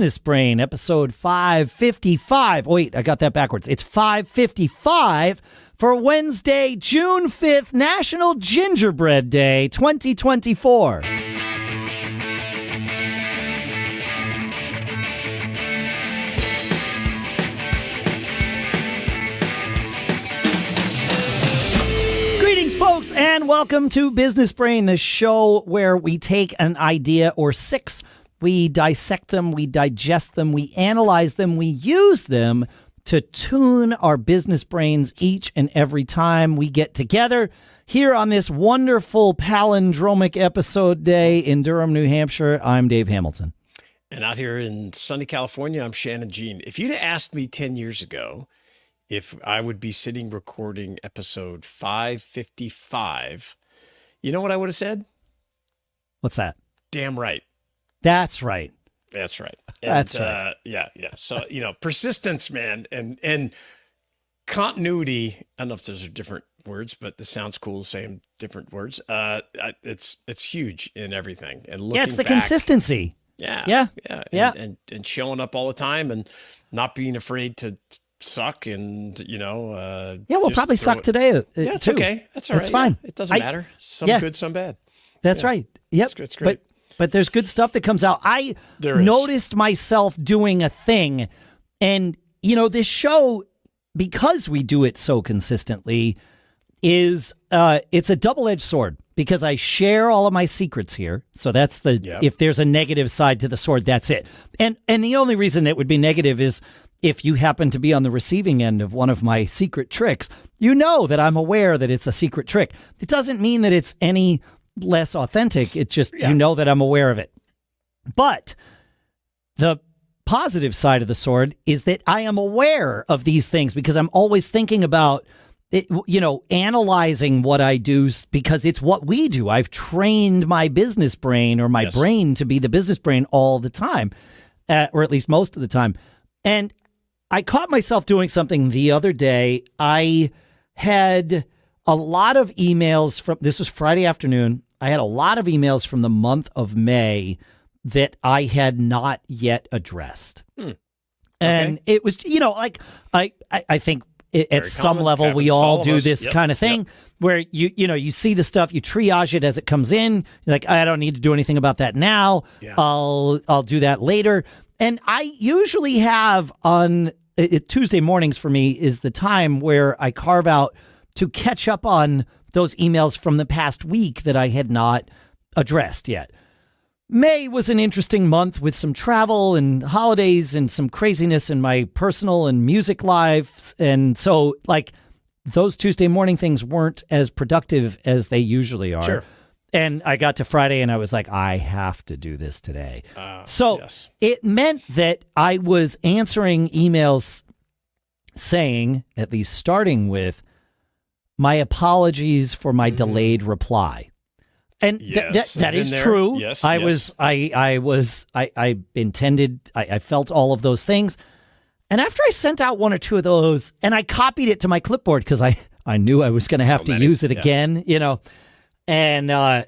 Business Brain, episode 555. Wait, I got that backwards. It's 555 for Wednesday, June 5th, National Gingerbread Day, 2024. Greetings, folks, and welcome to Business Brain, the show where we take an idea or six, we dissect them, we digest them, we analyze them, we use them to tune our business brains each and every time we get together here on this wonderful palindromic episode day in Durham, New Hampshire. I'm Dave Hamilton. And out here in sunny California, I'm Shannon Jean. If you'd asked me 10 years ago if I would be sitting recording episode 555, you know what I would have said? What's that? Damn right. That's right. That's right. And, That's right. Yeah. So, persistence, man, and continuity. I don't know if those are different words, but this sounds cool, same different words. It's huge in everything. And looking it's the back, consistency. Yeah. And showing up all the time and not being afraid to suck and, we'll probably suck today. Yeah, it's too. okay. That's all right. It's fine. Yeah, it doesn't matter. Some good, some bad. That's right. Yep. It's great. But there's good stuff that comes out. I noticed myself doing a thing, and, this show, because we do it so consistently, is it's a double-edged sword, because I share all of my secrets here. So that's if there's a negative side to the sword, that's it. And the only reason it would be negative is if you happen to be on the receiving end of one of my secret tricks, you know that I'm aware that it's a secret trick. It doesn't mean that it's any less authentic. It just, you know that I'm aware of it. But the positive side of the sword is that I am aware of these things because I'm always thinking about it, analyzing what I do, because it's what we do. I've trained my business brain, or my brain, to be the business brain all the time, or at least most of the time. And I caught myself doing something the other day. I had a lot of emails this was Friday afternoon. I had a lot of emails from the month of May that I had not yet addressed. And it was, I think at some level we all do this kind of thing where you see the stuff, you triage it as it comes in. You're like, I don't need to do anything about that now. Yeah. I'll do that later. And I usually have on Tuesday mornings for me is the time where I carve out to catch up on those emails from the past week that I had not addressed yet. May was an interesting month with some travel and holidays and some craziness in my personal and music lives. And so, those Tuesday morning things weren't as productive as they usually are. Sure. And I got to Friday and I was like, I have to do this today. It meant that I was answering emails saying, at least starting with, my apologies for my delayed reply. And that is true. Yes, I felt all of those things. And after I sent out one or two of those, and I copied it to my clipboard because I knew I was going to have to use it again, and I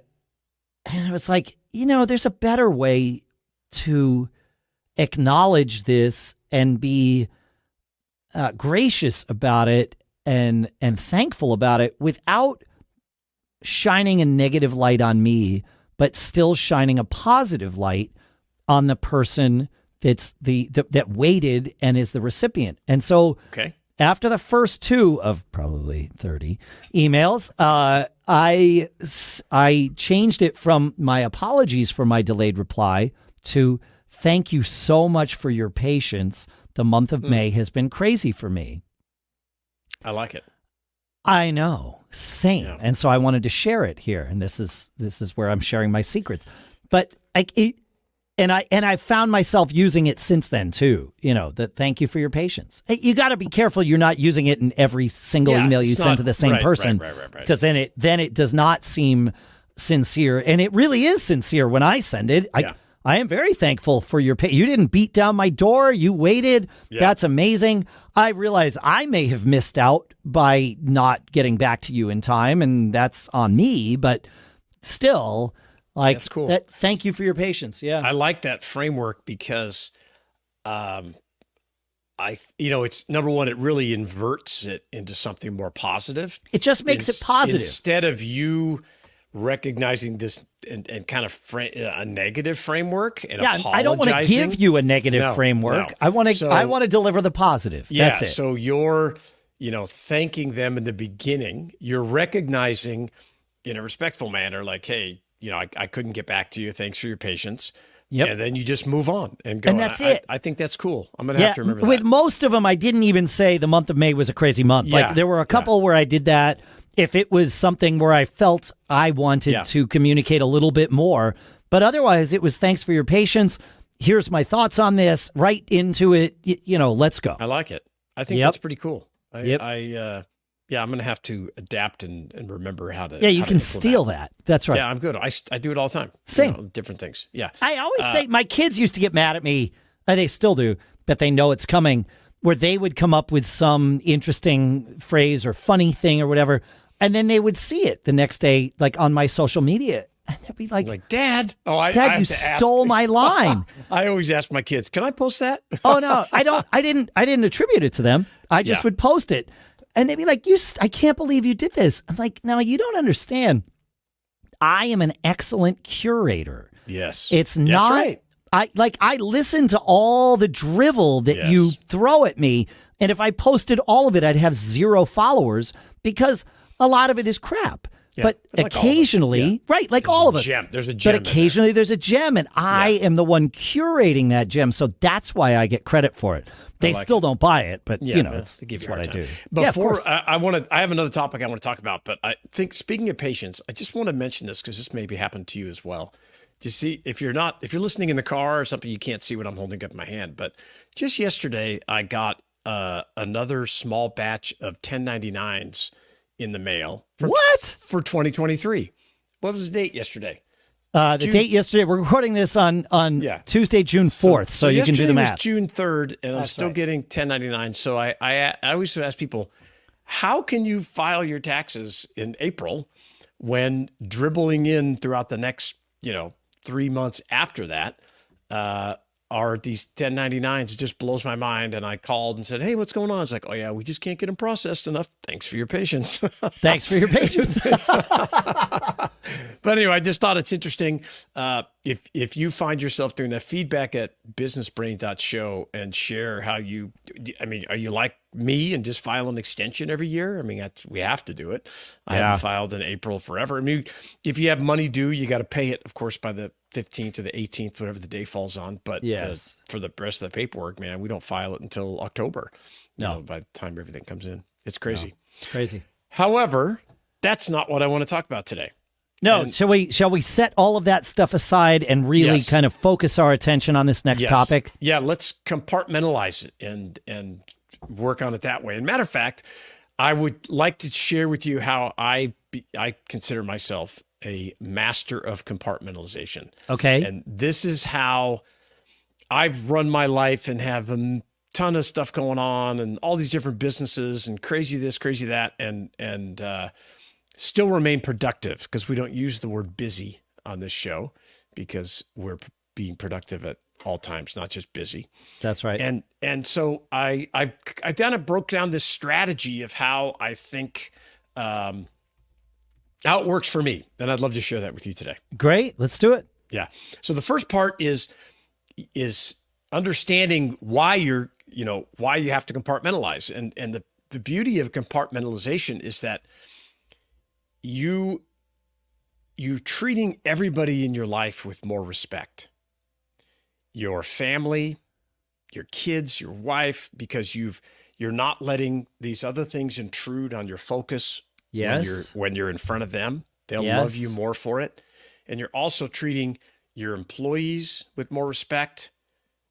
was like, there's a better way to acknowledge this and be gracious about it and thankful about it without shining a negative light on me, but still shining a positive light on the person that's that waited and is the recipient. And so after the first two of probably 30 emails, I changed it from my apologies for my delayed reply to thank you so much for your patience. The month of May has been crazy for me. I like it. I know. Same. Yeah. And so I wanted to share it here. And this is where I'm sharing my secrets. But I found myself using it since then too. That thank you for your patience. You got to be careful you're not using it in every single email you send to the same person. Right. Because then it does not seem sincere. And it really is sincere when I send it. I am very thankful for your you didn't beat down my door. You waited. Yeah. That's amazing. I realize I may have missed out by not getting back to you in time, and that's on me, but still, that's cool. Thank you for your patience. Yeah. I like that framework because it's number one, it really inverts it into something more positive. It just makes it positive. Instead of you recognizing this and kind of a negative framework and apologizing. I don't want to give you a negative framework. No. I want to deliver the positive. Yeah, that's it. So you're, thanking them in the beginning. You're recognizing in a respectful manner, like, hey, I couldn't get back to you. Thanks for your patience. Yep. And then you just move on and go. And that's it. I think that's cool. I'm going to have to remember that. With most of them, I didn't even say the month of May was a crazy month. Yeah. Like there were a couple where I did that. If it was something where I felt I wanted to communicate a little bit more, but otherwise it was thanks for your patience. Here's my thoughts on this. Right into it. Let's go. I like it. I think that's pretty cool. I'm going to have to adapt and remember how to. Yeah, you can steal that. That's right. Yeah, I'm good. I do it all the time. Same. Different things. Yeah. I always say my kids used to get mad at me, and they still do, but they know it's coming, where they would come up with some interesting phrase or funny thing or whatever, and then they would see it the next day, like on my social media. And they'd be like, Dad, Dad, you stole my line. I always ask my kids, can I post that? Oh, no, I don't. I didn't attribute it to them. I just would post it. And they'd be like, I can't believe you did this. I'm like, no, you don't understand. I am an excellent curator. Yes. It's not. That's right. I listen to all the drivel that you throw at me. And if I posted all of it, I'd have 0 followers because a lot of it is crap. Yeah, but occasionally, like all of us. There's a gem. But occasionally there's a gem, and I am the one curating that gem. So that's why I get credit for it. They still don't buy it, but that's what I do. Before I have another topic I want to talk about, but I think speaking of patience, I just want to mention this because this maybe happened to you as well. Just see if you're listening in the car or something, you can't see what I'm holding up in my hand. But just yesterday, I got another small batch of 1099s in the mail. For 2023. What was the date yesterday? The date yesterday, we're recording this on Tuesday, June 4th, so you can do the math. Was June 3rd, and I'm still getting 1099. So I always ask people, how can you file your taxes in April when dribbling in throughout the next, 3 months after that are these 1099s? It just blows my mind. And I called and said, hey, what's going on? It's like, oh, yeah, we just can't get them processed enough. Thanks for your patience. Thanks for your patience. But anyway, I just thought it's interesting. If you find yourself doing that, feedback at businessbrain.show and share how are you like me and just file an extension every year? I mean, we have to do it. I haven't filed in April forever. I mean, if you have money due, you got to pay it, of course, by the 15th or the 18th, whatever the day falls on. But for the rest of the paperwork, man, we don't file it until October. By the time everything comes in. It's crazy. No, it's crazy. However, that's not what I want to talk about today. No, shall we set all of that stuff aside and really kind of focus our attention on this next topic? Yeah, let's compartmentalize it and work on it that way. And matter of fact, I would like to share with you how I consider myself a master of compartmentalization. Okay. And this is how I've run my life and have a ton of stuff going on and all these different businesses and crazy this, crazy that, and still remain productive, because we don't use the word busy on this show because we're being productive at all times, not just busy. That's right. And so I kind of broke down this strategy of how I think how it works for me, and I'd love to share that with you today. Great, let's do it. Yeah. So the first part is understanding why you have to compartmentalize, and the beauty of compartmentalization is that you're treating everybody in your life with more respect. Your family, your kids, your wife, because you're not letting these other things intrude on your focus. Yes. When you're in front of them, they'll love you more for it. And you're also treating your employees with more respect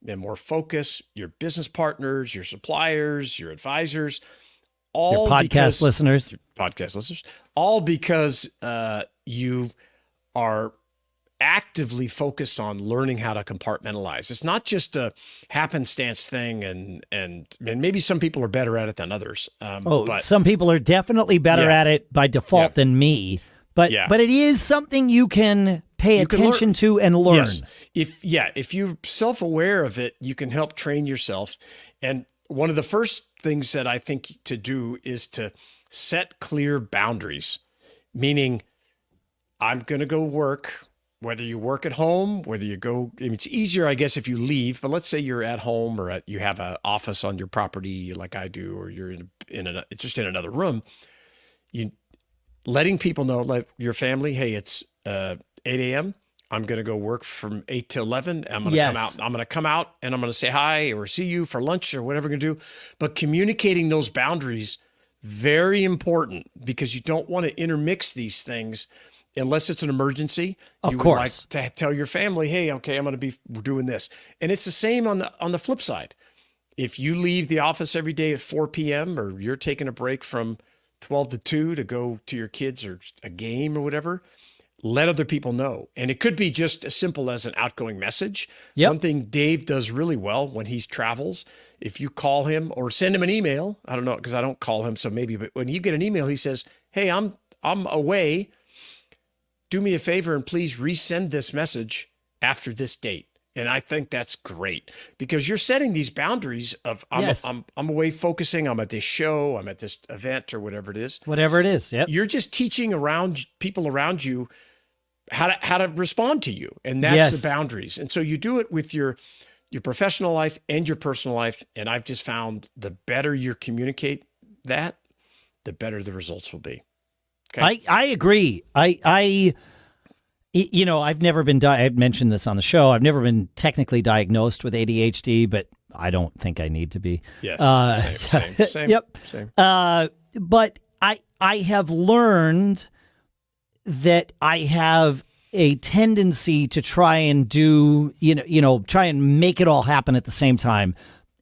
and more focus, your business partners, your suppliers, your advisors, all your podcast listeners, all because you are actively focused on learning how to compartmentalize. It's not just a happenstance thing, and maybe some people are better at it than others. But some people are definitely better at it by default than me. But it is something you can pay attention to and learn. Yes. If you're self-aware of it, you can help train yourself. And one of the first things that I think to do is to set clear boundaries, meaning I'm going to go work, whether you work at home, whether you go, it's easier, I guess, if you leave, but let's say you're at home or you have an office on your property like I do, or you're just in another room, you letting people know, like your family, hey, it's 8 a.m. I'm going to go work from 8 to 11. I'm going to come out. I'm going to come out and I'm going to say hi or see you for lunch or whatever we're going to do. But communicating those boundaries, very important, because you don't want to intermix these things unless it's an emergency. Of you course. would like to tell your family, hey, okay, I'm going to be doing this. And it's the same on the flip side. If you leave the office every day at 4 p.m. or you're taking a break from 12 to 2 to go to your kids or a game or whatever, let other people know. And it could be just as simple as an outgoing message. Yep. One thing Dave does really well when he travels, if you call him or send him an email, I don't know, because I don't call him, so maybe, but when you get an email, he says, hey, I'm away. Do me a favor and please resend this message after this date. And I think that's great because you're setting these boundaries of I'm away focusing, I'm at this show, I'm at this event or whatever it is. Whatever it is, yep. You're just teaching people around you how to respond to you. And that's the boundaries. And so you do it with your professional life and your personal life. And I've just found the better you communicate that, the better the results will be. Okay? I agree. I've never been, I've mentioned this on the show. I've never been technically diagnosed with ADHD, but I don't think I need to be. Yes. Same. Yep. Same. But I have learned that I have a tendency to try and try and make it all happen at the same time.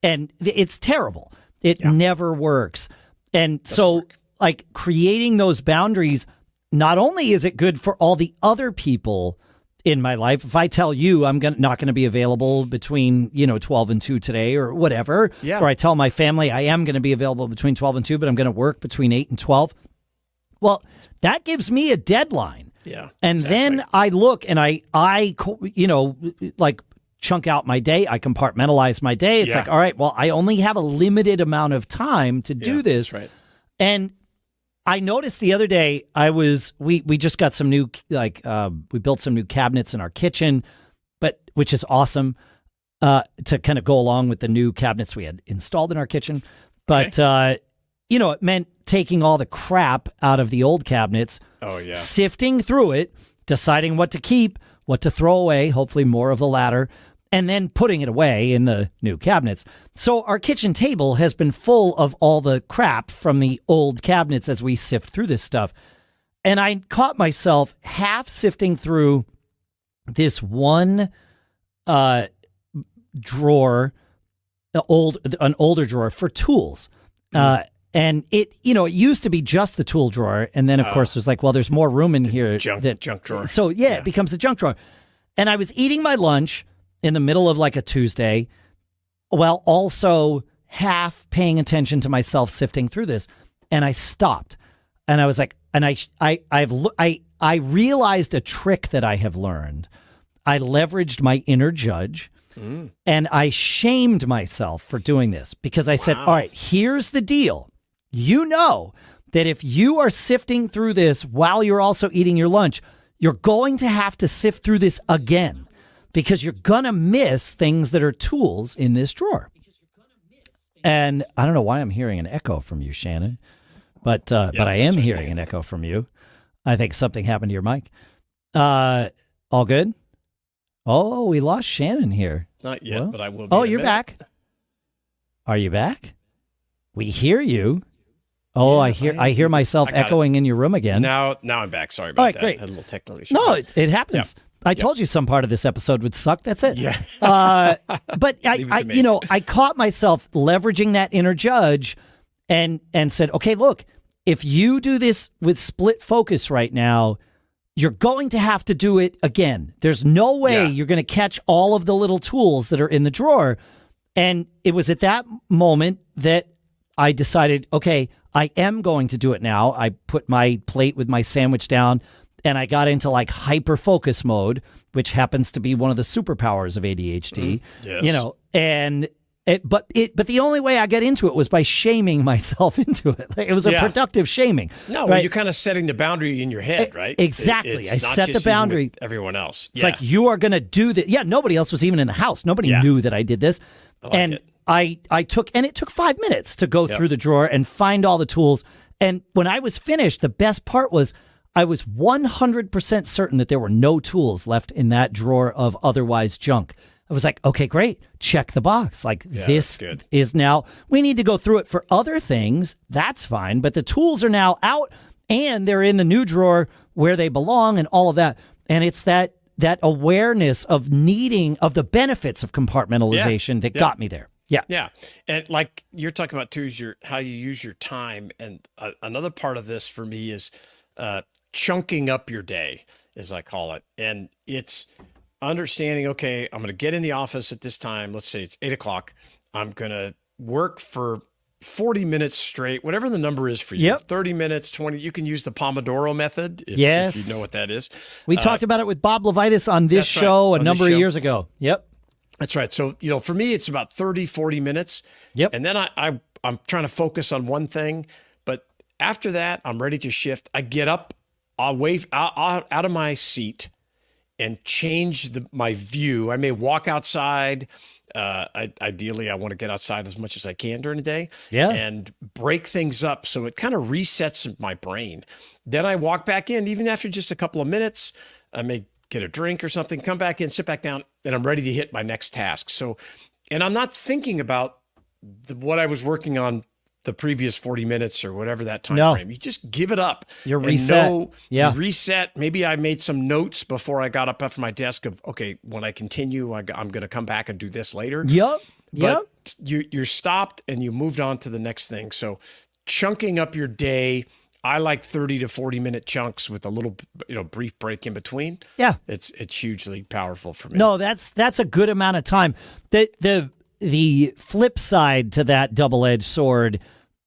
And it's terrible. It never works. And so like creating those boundaries, not only is it good for all the other people in my life, if I tell you I'm not going to be available between 12 and 2 today or whatever, or I tell my family I am going to be available between 12 and 2, but I'm going to work between 8 and 12. Well, that gives me a deadline. Yeah. And then I look and I like chunk out my day. I compartmentalize my day. It's like, all right, well, I only have a limited amount of time to do this. That's right. And I noticed the other day we just got some new, we built some new cabinets in our kitchen, which is awesome to kind of go along with the new cabinets we had installed in our kitchen. But, it meant taking all the crap out of the old cabinets, sifting through it, deciding what to keep, what to throw away, hopefully more of the latter, and then putting it away in the new cabinets. So our kitchen table has been full of all the crap from the old cabinets as we sift through this stuff. And I caught myself half sifting through this one drawer, an older drawer for tools. And it used to be just the tool drawer. And then, of course, it was like, well, there's more room in here. Junk drawer. So, it becomes a junk drawer. And I was eating my lunch in the middle of like a Tuesday, while also half paying attention to myself sifting through this. And I stopped. And I was like, and I realized a trick that I have learned. I leveraged my inner judge. And I shamed myself for doing this because I said, all right, here's the deal. You know that if you are sifting through this while you're also eating your lunch, you're going to have to sift through this again because you're going to miss things that are tools in this drawer. And I don't know why I'm hearing an echo from you, Shannon, but I am hearing an echo from you. I think something happened to your mic. All good? Oh, we lost Shannon here. Not yet, but I will be. Oh, you're back. Are you back? We hear you. Oh, I hear myself echoing in your room again. Now I'm back. Sorry about that. Great. I had a little technical issue. No, it happens. I told you some part of this episode would suck. That's it. Yeah. But I caught myself leveraging that inner judge and said, okay, look, if you do this with split focus right now, you're going to have to do it again. There's no way you're going to catch all of the little tools that are in the drawer. And it was at that moment that I decided, okay, I am going to do it now. I put my plate with my sandwich down, and I got into like hyper focus mode, which happens to be one of the superpowers of ADHD. Yes. You know, but the only way I got into it was by shaming myself into it. Like, it was a productive shaming. No, right? well, you're kind of setting the boundary in your head, right? Exactly. It's I not set the just even boundary. with everyone else. It's like, you are going to do this. Yeah, nobody else was even in the house. Nobody knew that I did this. It took 5 minutes to go through the drawer and find all the tools. And when I was finished, the best part was I was 100% certain that there were no tools left in that drawer of otherwise junk. I was like, okay, great. Check the box. Like, this is now, we need to go through it for other things. That's fine. But the tools are now out and they're in the new drawer where they belong and all of that. And it's that awareness of the benefits of compartmentalization that got me there. Yeah. Yeah. And like you're talking about too, is how you use your time. And another part of this for me is chunking up your day, as I call it. And it's understanding, okay, I'm going to get in the office at this time. Let's say it's 8 o'clock. I'm going to work for 40 minutes straight, whatever the number is for you. 30 minutes, 20. You can use the Pomodoro method if you know what that is. We talked about it with Bob Levitas on this show a number of years ago. Yep. That's right. So, for me, it's about 30, 40 minutes. Yep. And then I'm trying to focus on one thing. But after that, I'm ready to shift. I get up, I'll wave out of my seat and change my view. I may walk outside. Ideally, I want to get outside as much as I can during the day and break things up so it kind of resets my brain. Then I walk back in, even after just a couple of minutes. I may get a drink or something, come back in, sit back down, and I'm ready to hit my next task. So, and I'm not thinking about what I was working on the previous 40 minutes or whatever that time frame. You just give it up. You're reset. You reset. Maybe I made some notes before I got up off my desk of, okay, when I continue, I'm going to come back and do this later. But you're stopped and you moved on to the next thing. So chunking up your day, I like 30 to 40 minute chunks with a little, brief break in between. Yeah. It's hugely powerful for me. No, that's a good amount of time. The flip side to that double-edged sword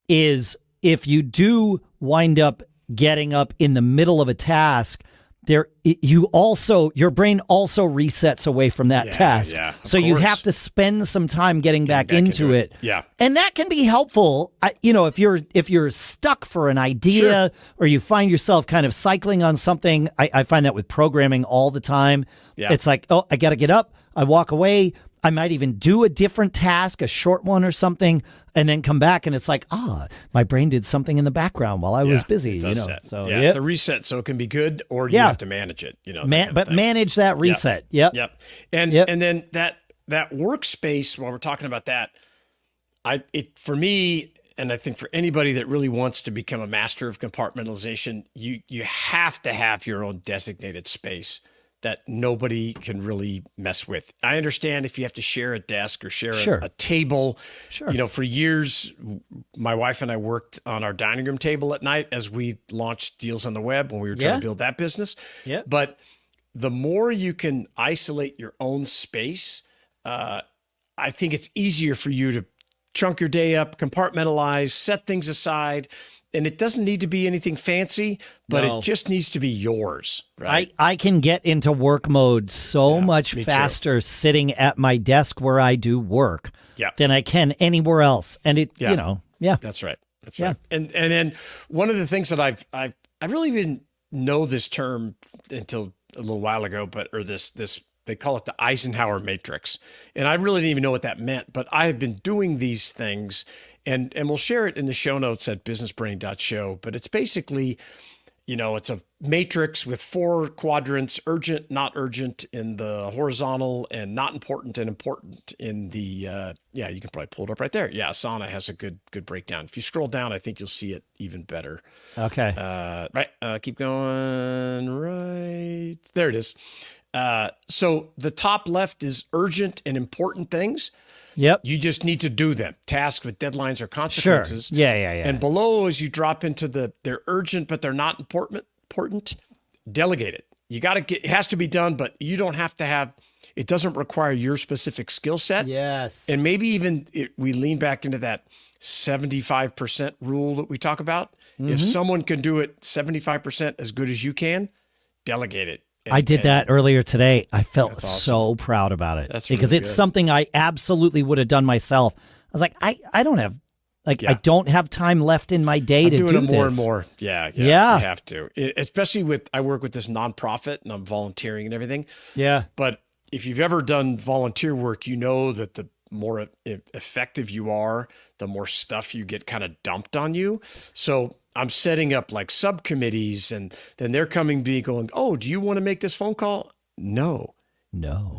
is if you do wind up getting up in the middle of a task, your brain also resets away from that task. Yeah, so you have to spend some time getting back into it. Yeah. And that can be helpful. If you're stuck for an idea or you find yourself kind of cycling on something, I find that with programming all the time. Yeah. It's like, I got to get up. I walk away. I might even do a different task, a short one or something, and then come back and it's like, my brain did something in the background while I was busy. So the reset, so it can be good, or you have to manage it. Manage that reset. Yep. And then that workspace. While we're talking about that, for me, and I think for anybody that really wants to become a master of compartmentalization, you have to have your own designated space that nobody can really mess with. I understand if you have to share a desk or share a table. Sure. For years, my wife and I worked on our dining room table at night as we launched Deals on the Web when we were trying to build that business. Yeah. But the more you can isolate your own space, I think it's easier for you to chunk your day up, compartmentalize, set things aside. And it doesn't need to be anything fancy, but it just needs to be yours, right? I can get into work mode so much faster sitting at my desk where I do work than I can anywhere else. And That's right. That's right. And then one of the things that I really didn't know this term until a little while ago, this they call it the Eisenhower Matrix. And I really didn't even know what that meant, but I have been doing these things. And we'll share it in the show notes at businessbrain.show. But it's basically, it's a matrix with 4 quadrants: urgent, not urgent in the horizontal, and not important and important in the, you can probably pull it up right there. Yeah, Asana has a good breakdown. If you scroll down, I think you'll see it even better. Okay. Keep going. Right. There it is. So the top left is urgent and important things. Yep. You just need to do them. Tasks with deadlines or consequences. Sure. Yeah. And below, as you drop into they're urgent, but they're not important, delegate it. It has to be done, but you don't have to have, it doesn't require your specific skill set. Yes. And maybe even we lean back into that 75% rule that we talk about. Mm-hmm. If someone can do it 75% as good as you can, delegate it. I did that earlier today. I felt so proud about it. That's because really it's good. something I absolutely would have done myself. I was like, I don't have I don't have time left in my day to do this. I'm doing it more and more. Yeah. You have to. Especially I work with this nonprofit and I'm volunteering and everything. Yeah. But if you've ever done volunteer work, you know that the more effective you are, the more stuff you get kind of dumped on you. So I'm setting up like subcommittees and then they're coming going, oh, do you want to make this phone call? No.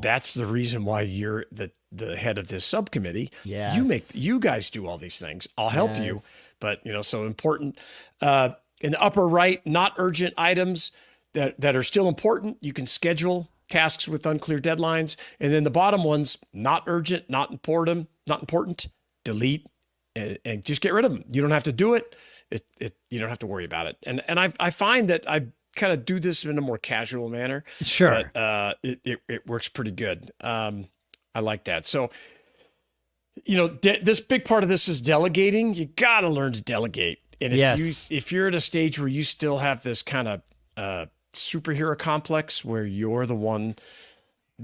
That's the reason why you're the head of this subcommittee. Yeah. You guys do all these things. I'll help you. But, so important. In the upper right, not urgent items that are still important. You can schedule tasks with unclear deadlines. And then the bottom ones, not urgent, not important, delete and just get rid of them. You don't have to do it. You don't have to worry about it. And I find that I kind of do this in a more casual manner. Sure. But it works pretty good. I like that. So, this big part of this is delegating. You got to learn to delegate. And if you're at a stage where you still have this kind of superhero complex where you're the one,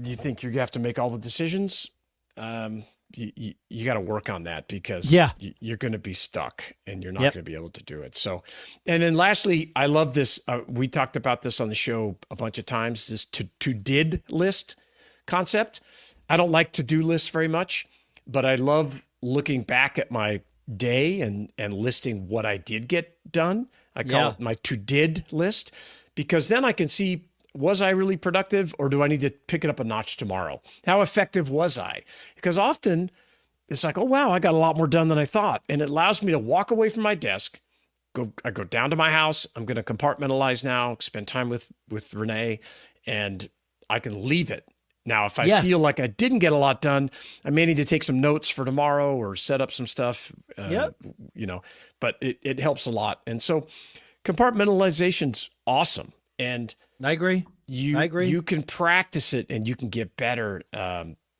you think you have to make all the decisions, you got to work on that because you're going to be stuck and you're not going to be able to do it. So, and then lastly, I love this. We talked about this on the show a bunch of times, this to-did list concept. I don't like to-do lists very much, but I love looking back at my day and listing what I did get done. I call it my to-did list because then I can see, was I really productive or do I need to pick it up a notch tomorrow? How effective was I? Because often it's like, oh, wow, I got a lot more done than I thought. And it allows me to walk away from my desk. I go down to my house. I'm going to compartmentalize now, spend time with Renee, and I can leave it. Now, if I feel like I didn't get a lot done, I may need to take some notes for tomorrow or set up some stuff, but it helps a lot. And so compartmentalization's awesome. And I agree. You can practice it and you can get better.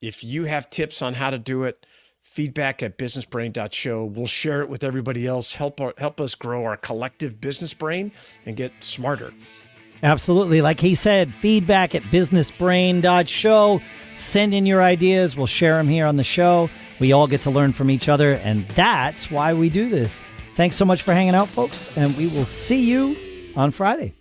If you have tips on how to do it, feedback@businessbrain.show. We'll share it with everybody else. Help us grow our collective business brain and get smarter. Absolutely. Like he said, feedback@businessbrain.show. Send in your ideas. We'll share them here on the show. We all get to learn from each other, and that's why we do this. Thanks so much for hanging out, folks, and we will see you on Friday.